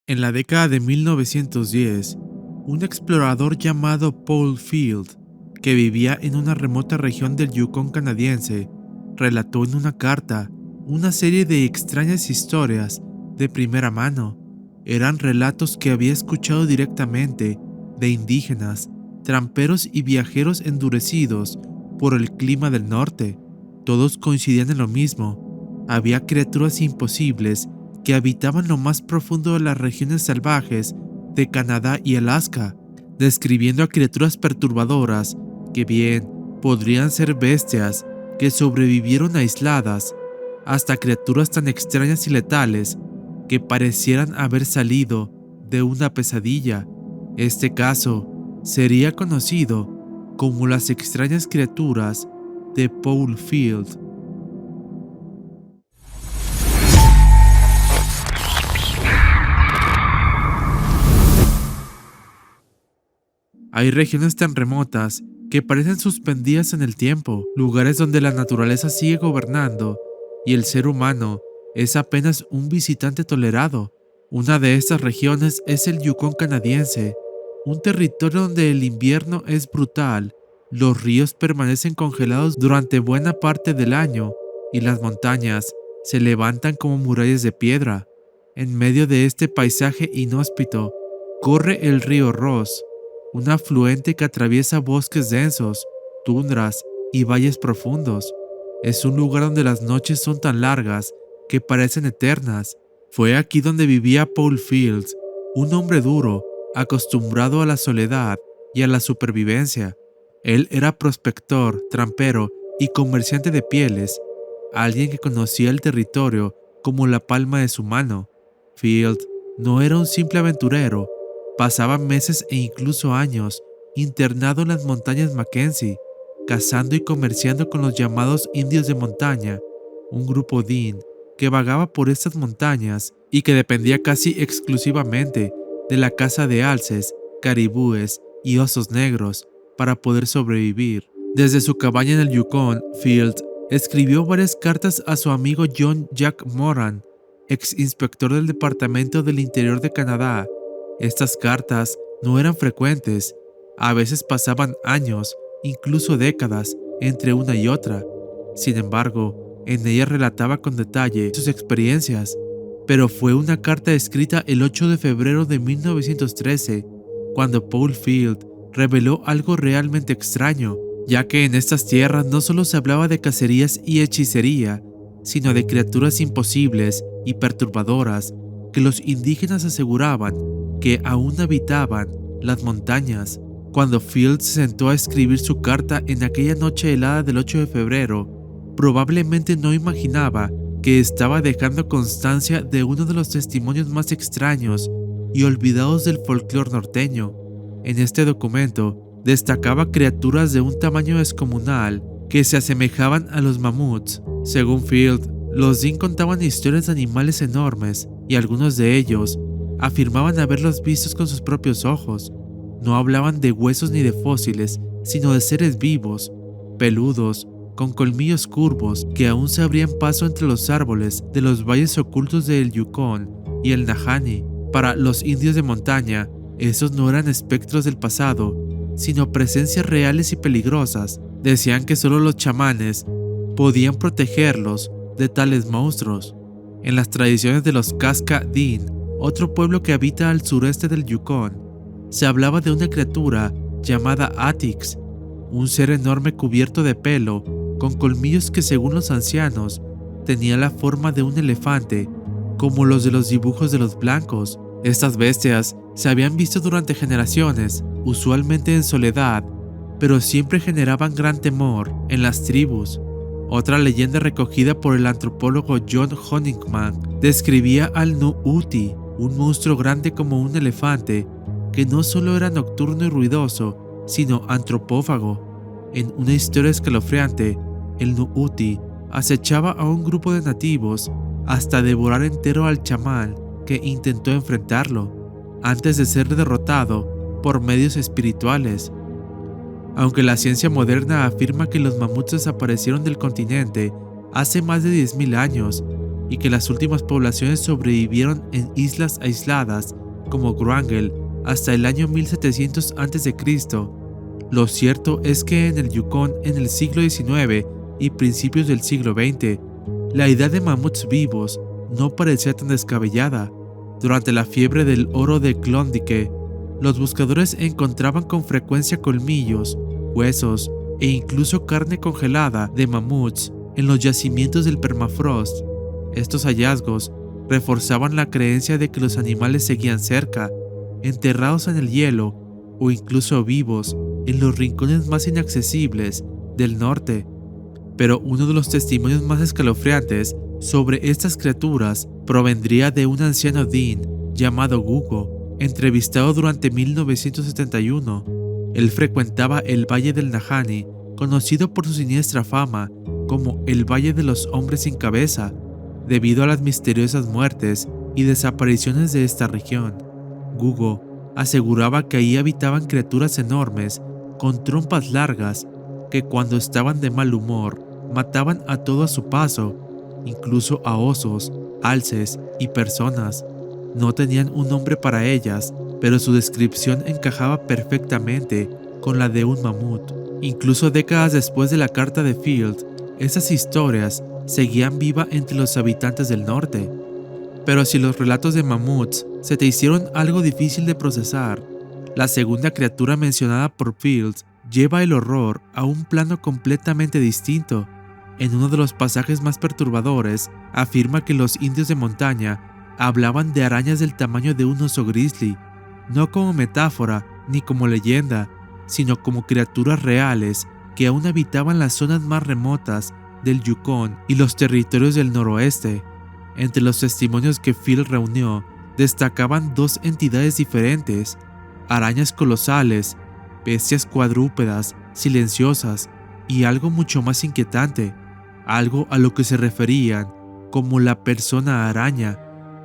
En la década de 1910, un explorador llamado Paul Field, que vivía en una remota región del Yukon canadiense, relató en una carta una serie de extrañas historias de primera mano. Eran relatos que había escuchado directamente de indígenas, tramperos y viajeros endurecidos por el clima del norte. Todos coincidían en lo mismo: había criaturas imposibles que habitaban lo más profundo de las regiones salvajes de Canadá y Alaska, describiendo a criaturas perturbadoras que bien podrían ser bestias que sobrevivieron aisladas, hasta criaturas tan extrañas y letales que parecieran haber salido de una pesadilla. Este caso sería conocido como las extrañas criaturas de Paul Field. Hay regiones tan remotas que parecen suspendidas en el tiempo, lugares donde la naturaleza sigue gobernando y el ser humano es apenas un visitante tolerado. Una de estas regiones es el Yukon canadiense, un territorio donde el invierno es brutal, los ríos permanecen congelados durante buena parte del año y las montañas se levantan como murallas de piedra. En medio de este paisaje inhóspito corre el río Ross, un afluente que atraviesa bosques densos, tundras y valles profundos. Es un lugar donde las noches son tan largas que parecen eternas. Fue aquí donde vivía Paul Fields, un hombre duro, acostumbrado a la soledad y a la supervivencia. Él era prospector, trampero y comerciante de pieles, alguien que conocía el territorio como la palma de su mano. Field no era un simple aventurero. Pasaba meses e incluso años internado en las montañas Mackenzie, cazando y comerciando con los llamados indios de montaña, un grupo Dean que vagaba por estas montañas y que dependía casi exclusivamente de la caza de alces, caribúes y osos negros para poder sobrevivir. Desde su cabaña en el Yukon, Field escribió varias cartas a su amigo John Jack Moran, ex inspector del Departamento del Interior de Canadá. Estas cartas no eran frecuentes, a veces pasaban años, incluso décadas, entre una y otra. Sin embargo, en ellas relataba con detalle sus experiencias, pero fue una carta escrita el 8 de febrero de 1913, cuando Paul Field reveló algo realmente extraño, ya que en estas tierras no solo se hablaba de cacerías y hechicería, sino de criaturas imposibles y perturbadoras que los indígenas aseguraban que aún habitaban las montañas. Cuando Field se sentó a escribir su carta en aquella noche helada del 8 de febrero, probablemente no imaginaba que estaba dejando constancia de uno de los testimonios más extraños y olvidados del folclore norteño. En este documento destacaba criaturas de un tamaño descomunal que se asemejaban a los mamuts. Según Field, los Dean contaban historias de animales enormes y algunos de ellos afirmaban haberlos vistos con sus propios ojos. No hablaban de huesos ni de fósiles, sino de seres vivos, peludos, con colmillos curvos que aún se abrían paso entre los árboles de los valles ocultos del Yukon y el Nahanni. Para los indios de montaña, esos no eran espectros del pasado, sino presencias reales y peligrosas. Decían que solo los chamanes podían protegerlos de tales monstruos. En las tradiciones de los Casca Dean, otro pueblo que habita al sureste del Yukon, se hablaba de una criatura llamada Atix, un ser enorme cubierto de pelo, con colmillos que según los ancianos tenía la forma de un elefante, como los de los dibujos de los blancos. Estas bestias se habían visto durante generaciones, usualmente en soledad, pero siempre generaban gran temor en las tribus. Otra leyenda recogida por el antropólogo John Honigman describía al Nu-Uti, un monstruo grande como un elefante, que no solo era nocturno y ruidoso, sino antropófago. En una historia escalofriante, el Nu-Uti acechaba a un grupo de nativos hasta devorar entero al chamán que intentó enfrentarlo, antes de ser derrotado por medios espirituales. Aunque la ciencia moderna afirma que los mamuts desaparecieron del continente hace más de 10.000 años y que las últimas poblaciones sobrevivieron en islas aisladas como Wrangel hasta el año 1700 a.C. Lo cierto es que en el Yukón en el siglo XIX y principios del siglo XX, la idea de mamuts vivos no parecía tan descabellada. Durante la fiebre del oro de Klondike, los buscadores encontraban con frecuencia colmillos, huesos e incluso carne congelada de mamuts en los yacimientos del permafrost. Estos hallazgos reforzaban la creencia de que los animales seguían cerca, enterrados en el hielo o incluso vivos en los rincones más inaccesibles del norte. Pero uno de los testimonios más escalofriantes sobre estas criaturas provendría de un anciano Dean llamado Gugo, entrevistado durante 1971. Él frecuentaba el Valle del Nahanni, conocido por su siniestra fama como el Valle de los Hombres sin Cabeza, debido a las misteriosas muertes y desapariciones de esta región. Gugo aseguraba que ahí habitaban criaturas enormes con trompas largas que cuando estaban de mal humor mataban a todo a su paso, incluso a osos, alces y personas. No tenían un nombre para ellas, pero su descripción encajaba perfectamente con la de un mamut. Incluso décadas después de la carta de Field, esas historias seguían vivas entre los habitantes del norte. Pero si los relatos de mamuts se te hicieron algo difícil de procesar, la segunda criatura mencionada por Field lleva el horror a un plano completamente distinto. En uno de los pasajes más perturbadores, afirma que los indios de montaña hablaban de arañas del tamaño de un oso grizzly, no como metáfora ni como leyenda, sino como criaturas reales que aún habitaban las zonas más remotas del Yukón y los territorios del noroeste. Entre los testimonios que Phil reunió, destacaban dos entidades diferentes: arañas colosales, bestias cuadrúpedas, silenciosas y algo mucho más inquietante, algo a lo que se referían como la persona araña,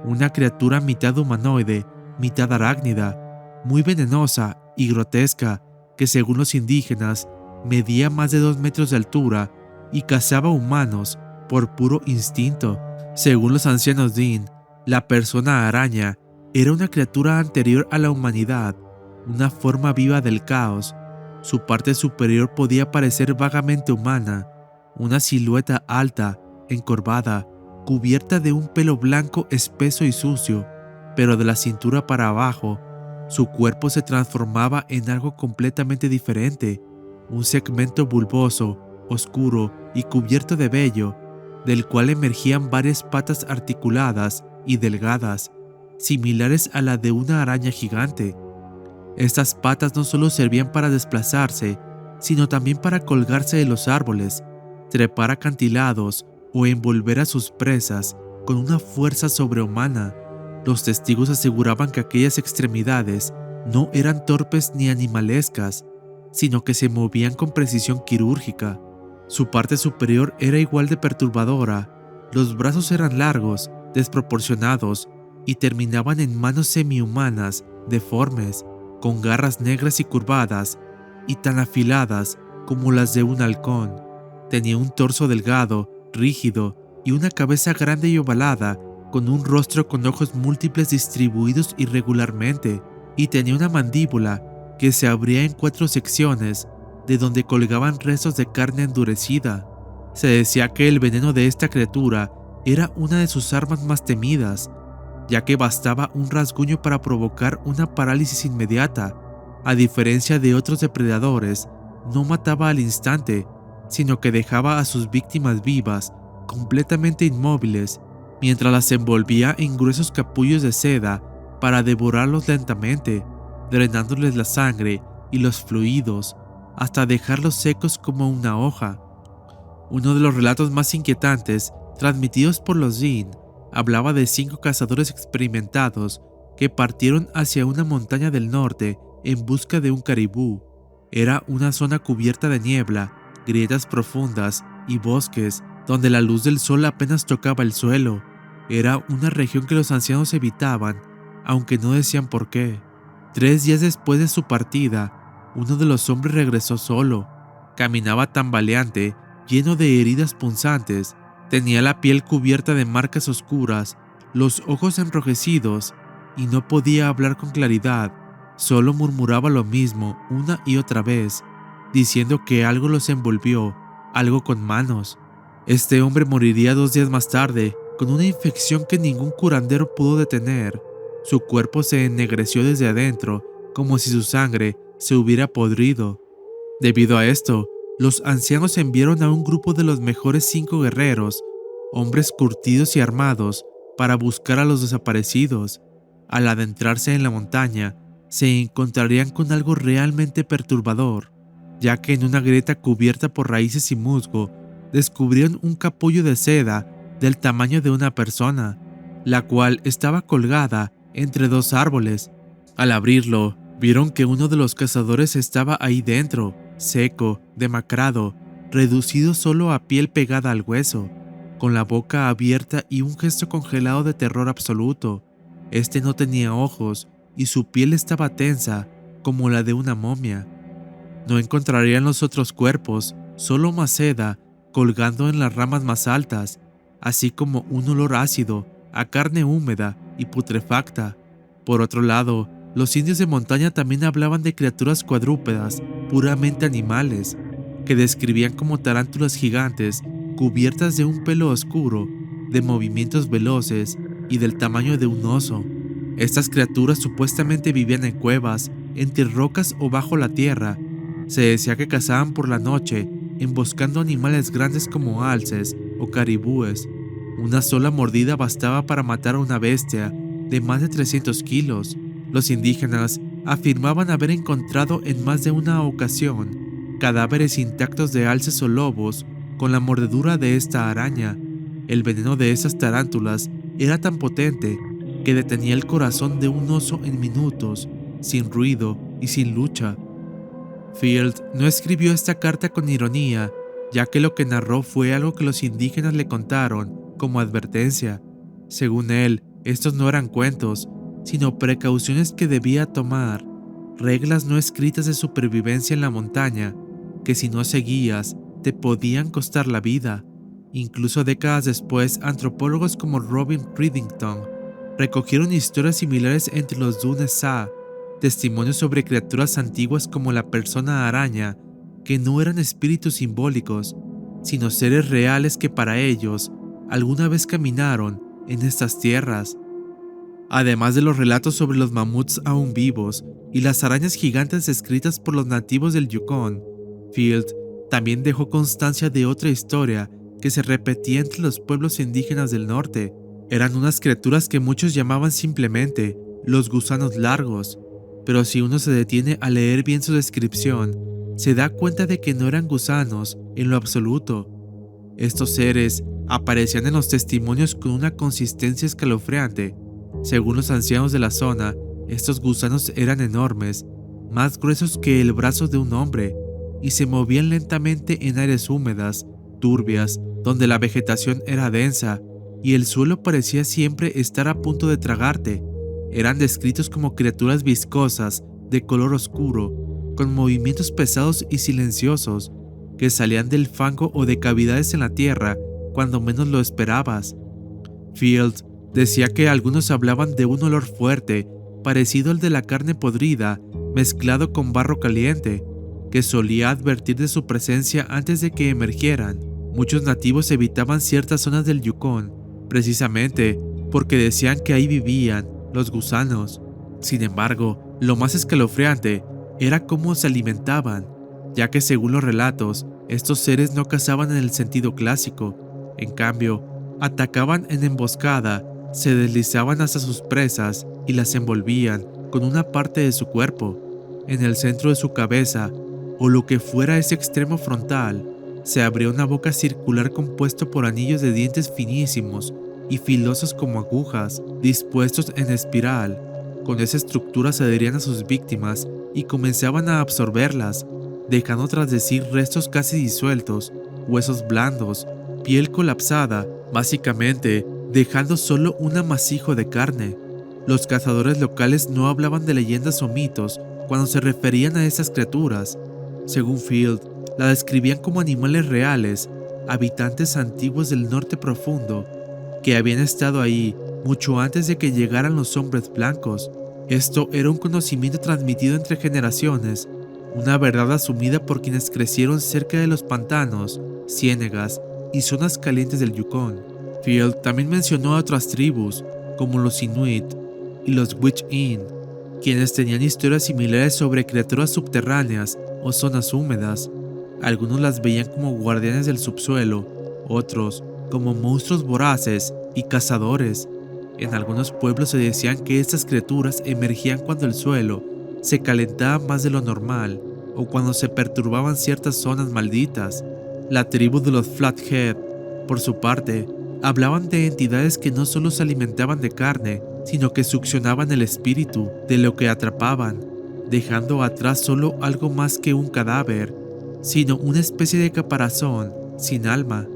una criatura mitad humanoide, mitad arácnida, muy venenosa y grotesca, que según los indígenas medía más de 2 metros de altura y cazaba humanos por puro instinto. Según los ancianos Dean, la persona araña era una criatura anterior a la humanidad, una forma viva del caos. Su parte superior podía parecer vagamente humana, una silueta alta, encorvada, cubierta de un pelo blanco espeso y sucio, pero de la cintura para abajo, su cuerpo se transformaba en algo completamente diferente, un segmento bulboso, oscuro y cubierto de vello, del cual emergían varias patas articuladas y delgadas, similares a la de una araña gigante. Estas patas no solo servían para desplazarse, sino también para colgarse de los árboles, trepar acantilados o envolver a sus presas con una fuerza sobrehumana. Los testigos aseguraban que aquellas extremidades no eran torpes ni animalescas, sino que se movían con precisión quirúrgica. Su parte superior era igual de perturbadora. Los brazos eran largos, desproporcionados y terminaban en manos semihumanas, deformes, con garras negras y curvadas y tan afiladas como las de un halcón. Tenía un torso delgado, rígido y una cabeza grande y ovalada, con un rostro con ojos múltiples distribuidos irregularmente, y tenía una mandíbula que se abría en 4 secciones, de donde colgaban restos de carne endurecida. Se decía que el veneno de esta criatura era una de sus armas más temidas, ya que bastaba un rasguño para provocar una parálisis inmediata. A diferencia de otros depredadores, no mataba al instante, sino que dejaba a sus víctimas vivas, completamente inmóviles, mientras las envolvía en gruesos capullos de seda para devorarlos lentamente, drenándoles la sangre y los fluidos, hasta dejarlos secos como una hoja. Uno de los relatos más inquietantes, transmitidos por los Dean, hablaba de 5 cazadores experimentados que partieron hacia una montaña del norte en busca de un caribú. Era una zona cubierta de niebla, grietas profundas y bosques donde la luz del sol apenas tocaba el suelo. Era una región que los ancianos evitaban, aunque no decían por qué. 3 días después de su partida, uno de los hombres regresó solo. Caminaba tambaleante, lleno de heridas punzantes, Tenía la piel cubierta de marcas oscuras, los ojos enrojecidos y no podía hablar con claridad, solo murmuraba lo mismo una y otra vez, diciendo que algo los envolvió, algo con manos. Este hombre moriría 2 días más tarde, con una infección que ningún curandero pudo detener. Su cuerpo se ennegreció desde adentro, como si su sangre se hubiera podrido. Debido a esto, los ancianos enviaron a un grupo de los mejores 5 guerreros, hombres curtidos y armados, para buscar a los desaparecidos. Al adentrarse en la montaña, se encontrarían con algo realmente perturbador, ya que en una grieta cubierta por raíces y musgo, descubrieron un capullo de seda del tamaño de una persona, la cual estaba colgada entre 2 árboles. Al abrirlo, vieron que uno de los cazadores estaba ahí dentro, seco, demacrado, reducido solo a piel pegada al hueso, con la boca abierta y un gesto congelado de terror absoluto. Este no tenía ojos y su piel estaba tensa, como la de una momia. No encontrarían los otros cuerpos, solo más seda colgando en las ramas más altas, así como un olor ácido a carne húmeda y putrefacta. Por otro lado, los indios de montaña también hablaban de criaturas cuadrúpedas, puramente animales, que describían como tarántulas gigantes cubiertas de un pelo oscuro, de movimientos veloces y del tamaño de un oso. Estas criaturas supuestamente vivían en cuevas, entre rocas o bajo la tierra. Se decía que cazaban por la noche, emboscando animales grandes como alces o caribúes. Una sola mordida bastaba para matar a una bestia de más de 300 kilos. Los indígenas afirmaban haber encontrado en más de una ocasión cadáveres intactos de alces o lobos con la mordedura de esta araña. El veneno de esas tarántulas era tan potente que detenía el corazón de un oso en minutos, sin ruido y sin lucha. Field no escribió esta carta con ironía, ya que lo que narró fue algo que los indígenas le contaron como advertencia. Según él, estos no eran cuentos, sino precauciones que debía tomar, reglas no escritas de supervivencia en la montaña, que si no seguías, te podían costar la vida. Incluso décadas después, antropólogos como Robin Reddington recogieron historias similares entre los Dunes-Sa, testimonios sobre criaturas antiguas como la persona araña, que no eran espíritus simbólicos, sino seres reales que para ellos alguna vez caminaron en estas tierras. Además de los relatos sobre los mamuts aún vivos y las arañas gigantes descritas por los nativos del Yukon, Field también dejó constancia de otra historia que se repetía entre los pueblos indígenas del norte. Eran unas criaturas que muchos llamaban simplemente los gusanos largos, pero si uno se detiene a leer bien su descripción, se da cuenta de que no eran gusanos en lo absoluto. Estos seres aparecían en los testimonios con una consistencia escalofriante. Según los ancianos de la zona, estos gusanos eran enormes, más gruesos que el brazo de un hombre, y se movían lentamente en áreas húmedas, turbias, donde la vegetación era densa y el suelo parecía siempre estar a punto de tragarte. Eran descritos como criaturas viscosas, de color oscuro, con movimientos pesados y silenciosos, que salían del fango o de cavidades en la tierra cuando menos lo esperabas. Field decía que algunos hablaban de un olor fuerte, parecido al de la carne podrida, mezclado con barro caliente, que solía advertir de su presencia antes de que emergieran. Muchos nativos evitaban ciertas zonas del Yukon, precisamente porque decían que ahí vivían los gusanos. Sin embargo, lo más escalofriante era cómo se alimentaban, ya que según los relatos, estos seres no cazaban en el sentido clásico. En cambio, atacaban en emboscada, se deslizaban hasta sus presas y las envolvían con una parte de su cuerpo. En el centro de su cabeza, o lo que fuera ese extremo frontal, se abría una boca circular compuesto por anillos de dientes finísimos y filosos como agujas, dispuestos en espiral. Con esa estructura se adherían a sus víctimas y comenzaban a absorberlas, dejando tras de sí restos casi disueltos, huesos blandos, piel colapsada, básicamente dejando solo un amasijo de carne. Los cazadores locales no hablaban de leyendas o mitos cuando se referían a esas criaturas. Según Field, la describían como animales reales, habitantes antiguos del norte profundo, que habían estado ahí mucho antes de que llegaran los hombres blancos. Esto era un conocimiento transmitido entre generaciones, una verdad asumida por quienes crecieron cerca de los pantanos, ciénegas y zonas calientes del Yukón. Field también mencionó a otras tribus, como los Inuit y los Wich-In, quienes tenían historias similares sobre criaturas subterráneas o zonas húmedas. Algunos las veían como guardianes del subsuelo, otros como monstruos voraces y cazadores. En algunos pueblos se decían que estas criaturas emergían cuando el suelo se calentaba más de lo normal o cuando se perturbaban ciertas zonas malditas. La tribu de los Flathead, por su parte, hablaban de entidades que no solo se alimentaban de carne, sino que succionaban el espíritu de lo que atrapaban, dejando atrás solo algo más que un cadáver, sino una especie de caparazón sin alma.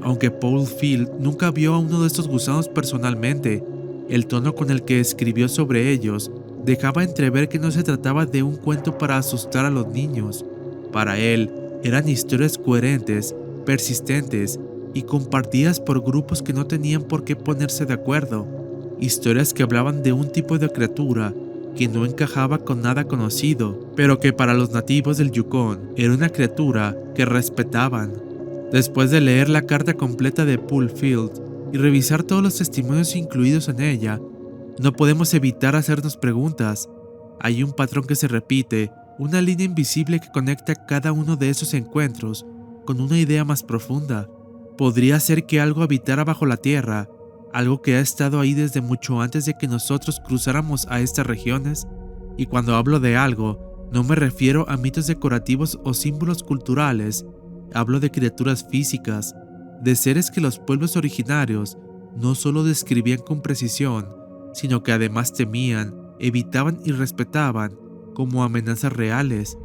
Aunque Paul Field nunca vio a uno de estos gusanos personalmente, el tono con el que escribió sobre ellos dejaba entrever que no se trataba de un cuento para asustar a los niños. Para él, eran historias coherentes, persistentes y compartidas por grupos que no tenían por qué ponerse de acuerdo. Historias que hablaban de un tipo de criatura que no encajaba con nada conocido, pero que para los nativos del Yukón era una criatura que respetaban. Después de leer la carta completa de Paul Field y revisar todos los testimonios incluidos en ella, no podemos evitar hacernos preguntas. Hay un patrón que se repite, una línea invisible que conecta cada uno de esos encuentros con una idea más profunda. Podría ser que algo habitara bajo la tierra, algo que ha estado ahí desde mucho antes de que nosotros cruzáramos a estas regiones. Y cuando hablo de algo, no me refiero a mitos decorativos o símbolos culturales. Hablo de criaturas físicas, de seres que los pueblos originarios no solo describían con precisión, sino que además temían, evitaban y respetaban como amenazas reales.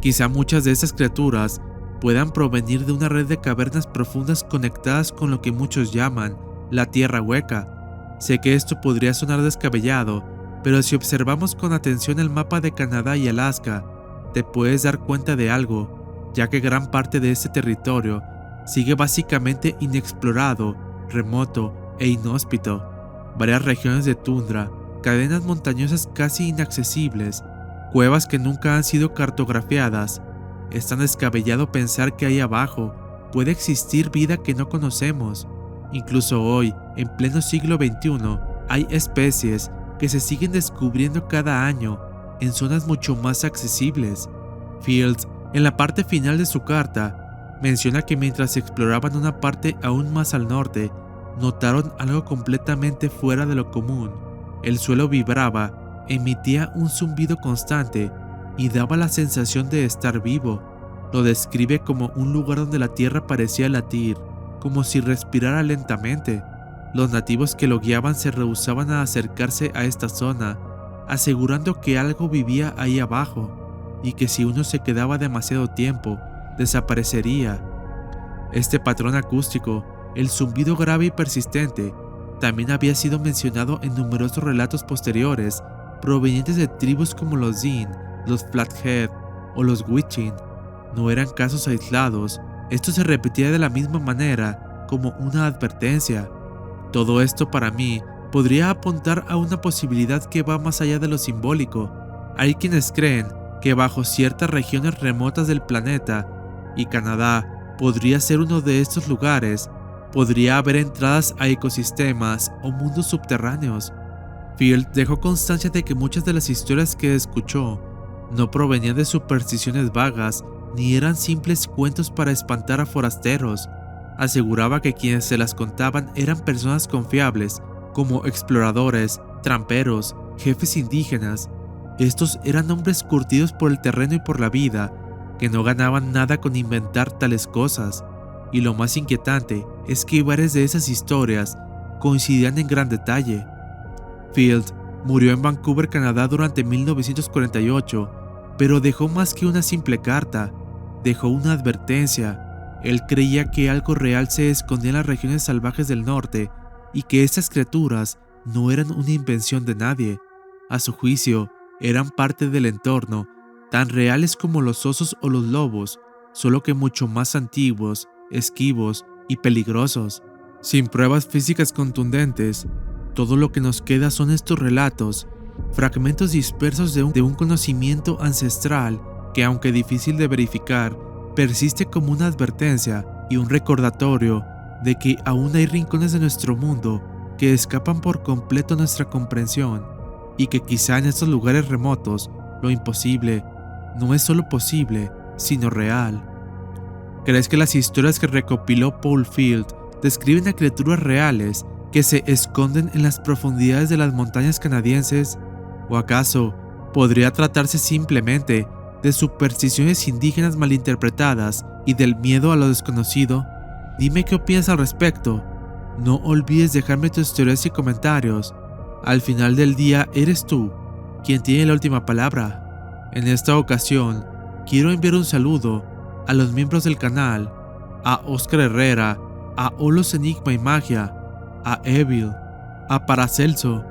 Quizá muchas de esas criaturas puedan provenir de una red de cavernas profundas conectadas con lo que muchos llaman la Tierra Hueca. Sé que esto podría sonar descabellado, pero si observamos con atención el mapa de Canadá y Alaska, te puedes dar cuenta de algo, ya que gran parte de este territorio sigue básicamente inexplorado, remoto e inhóspito. Varias regiones de tundra, cadenas montañosas casi inaccesibles, cuevas que nunca han sido cartografiadas. Es tan descabellado pensar que ahí abajo puede existir vida que no conocemos. Incluso hoy, en pleno siglo XXI, hay especies que se siguen descubriendo cada año en zonas mucho más accesibles. Fields, en la parte final de su carta, menciona que mientras exploraban una parte aún más al norte, notaron algo completamente fuera de lo común. El suelo vibraba, emitía un zumbido constante y daba la sensación de estar vivo. Lo describe como un lugar donde la tierra parecía latir, como si respirara lentamente. Los nativos que lo guiaban se rehusaban a acercarse a esta zona, asegurando que algo vivía ahí abajo y que si uno se quedaba demasiado tiempo, desaparecería. Este patrón acústico, el zumbido grave y persistente, también había sido mencionado en numerosos relatos posteriores provenientes de tribus como los Din, los Flathead o los Wichin. No eran casos aislados, esto se repetía de la misma manera como una advertencia. Todo esto para mí podría apuntar a una posibilidad que va más allá de lo simbólico. Hay quienes creen que bajo ciertas regiones remotas del planeta, y Canadá podría ser uno de estos lugares, podría haber entradas a ecosistemas o mundos subterráneos. Field dejó constancia de que muchas de las historias que escuchó no provenían de supersticiones vagas ni eran simples cuentos para espantar a forasteros. Aseguraba que quienes se las contaban eran personas confiables, como exploradores, tramperos, jefes indígenas. Estos eran hombres curtidos por el terreno y por la vida, que no ganaban nada con inventar tales cosas. Y lo más inquietante es que varias de esas historias coincidían en gran detalle. Field murió en Vancouver, Canadá durante 1948, pero dejó más que una simple carta, dejó una advertencia. Él creía que algo real se escondía en las regiones salvajes del norte y que estas criaturas no eran una invención de nadie. A su juicio, eran parte del entorno, tan reales como los osos o los lobos, solo que mucho más antiguos, esquivos y peligrosos. Sin pruebas físicas contundentes, todo lo que nos queda son estos relatos, fragmentos dispersos de un conocimiento ancestral que, aunque difícil de verificar, persiste como una advertencia y un recordatorio de que aún hay rincones de nuestro mundo que escapan por completo a nuestra comprensión, y que quizá en estos lugares remotos lo imposible no es solo posible, sino real. ¿Crees que las historias que recopiló Paul Field describen a criaturas reales que se esconden en las profundidades de las montañas canadienses? ¿O acaso podría tratarse simplemente de supersticiones indígenas malinterpretadas y del miedo a lo desconocido? Dime qué opinas al respecto. No olvides dejarme tus teorías y comentarios. Al final del día eres tú quien tiene la última palabra. En esta ocasión, quiero enviar un saludo a los miembros del canal, a Oscar Herrera, a Olos Enigma y Magia, a Evil, a Paracelso,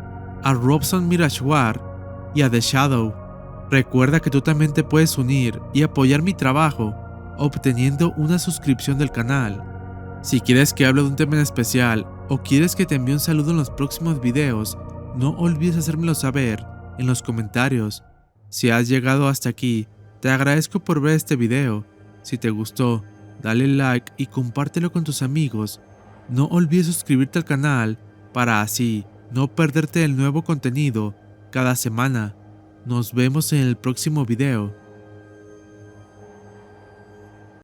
a Robson Mirashwar y a The Shadow. Recuerda que tú también te puedes unir y apoyar mi trabajo obteniendo una suscripción del canal. Si quieres que hable de un tema en especial o quieres que te envíe un saludo en los próximos videos, no olvides hacérmelo saber en los comentarios. Si has llegado hasta aquí, te agradezco por ver este video. Si te gustó, dale like y compártelo con tus amigos. No olvides suscribirte al canal para así no perderte el nuevo contenido cada semana. Nos vemos en el próximo video.